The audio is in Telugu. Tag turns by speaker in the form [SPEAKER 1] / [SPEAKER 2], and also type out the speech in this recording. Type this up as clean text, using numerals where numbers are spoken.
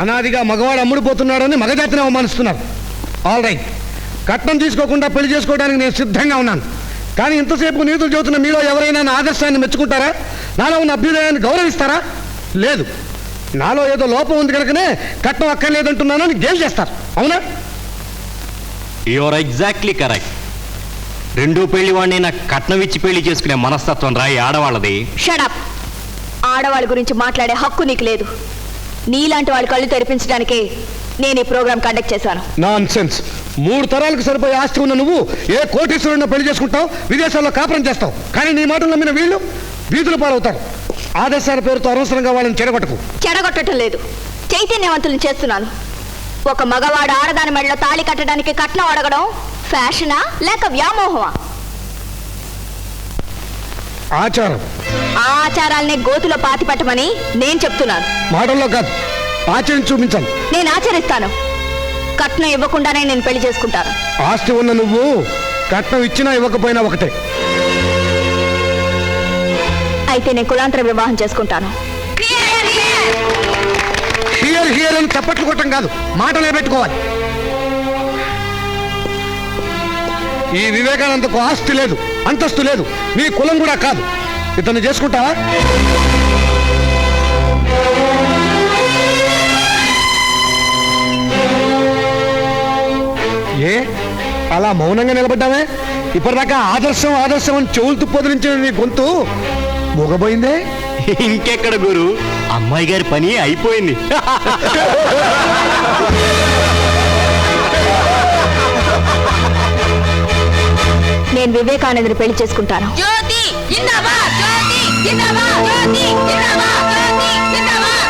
[SPEAKER 1] అనాదిగా మగవాడు అమ్ముడుపోతున్నాడని మగజాతిని అవమానిస్తున్నారు. ఆల్ రైట్, కట్నం తీసుకోకుండా పెళ్లి చేసుకోవడానికి నేను సిద్ధంగా ఉన్నాను. కానీ ఇంతసేపు నీతులు చెబుతున్న మీలో ఎవరైనా నా ఆదర్శాన్ని మెచ్చుకుంటారా? నాలో ఉన్న అభ్యుదయాన్ని గౌరవిస్తారా? లేదు. నాలో ఏదో లోపం ఉంది కనుకనే కట్నం అక్కర్లేదంటున్నానని గేల్ చేస్తారు. అవునా?
[SPEAKER 2] Your exactly correct. రెండో పెళ్లి వాడిని నాకు కట్నం ఇచ్చి పెళ్లి చేసుకునే మనస్తత్వం రాయి ఆడవాళ్ళది.
[SPEAKER 3] షడప్. ఆడవాళ్ళ గురించి మాట్లాడే హక్కు నీకు లేదు. నీలాంటి వాళ్ళ కళ్ళు తెరిపించడానికే నేను ఈ ప్రోగ్రాం కండక్ట్ చేశాను.
[SPEAKER 1] నాన్సెన్స్. 3 తరాలకు సరిపోయే ఆస్తి ఉన్న నువ్వు ఏ కోటీశ్వరుడిని పెళ్లి చేసుకుంటావు, విదేశాల్లో కాపురం చేస్తావు. కానీ నీ మాటలు నమ్మిన వీళ్ళు వీధుల పాలవుతారు. ఆదర్శాల పేరుతో అనవసరంగా వాళ్ళని
[SPEAKER 3] చెడగొట్టడం లేదు, చైతన్యవంతులను చేస్తున్నాను. ఒక మగవాడు ఆడదాని మెడలో తాళి కట్టడానికి కట్నం అడగడం ఫ్యాషనా లేక వ్యామోహమా?
[SPEAKER 1] ఆచారం.
[SPEAKER 3] ఆ ఆచారాలనే గోతులో పాతి పెట్టమని నేను చెప్తున్నాను.
[SPEAKER 1] మాటల్లో కాదు, ఆచరించి చూపించాలి.
[SPEAKER 3] నేను ఆచరిస్తాను. కట్నం ఇవ్వకుండానే నేను పెళ్లి చేసుకుంటాను.
[SPEAKER 1] ఆస్తి ఉన్న నువ్వు కట్నం ఇచ్చినా ఇవ్వకపోయినా ఒకటే.
[SPEAKER 3] అయితే నేను కులాంతర వివాహం చేసుకుంటాను.
[SPEAKER 1] హియర్ హియర్ అని చప్పట్లు కొట్టం కాదు, మాటలే పెట్టుకోవాలి. ఈ వివేకానందకు ఆస్తి లేదు, అంతస్తు లేదు, నీ కులం కూడా కాదు. ఇతన్ని చేసుకుంటావా? ఏ అలా మౌనంగా నిలబడ్డావే? ఇప్పటిదాకా ఆదర్శం ఆదర్శం అని చెవులు తుప్పొదిలించిన నీ గొంతు మూగబోయిందే.
[SPEAKER 2] ఇంకెక్కడ గురు, అమ్మాయి గారి పని అయిపోయింది.
[SPEAKER 3] నేను వివేకానందని పెళ్లి చేసుకుంటాను.
[SPEAKER 4] జ్యోతి జిందాబాద్, జ్యోతి జిందాబాద్, జ్యోతి జిందాబాద్.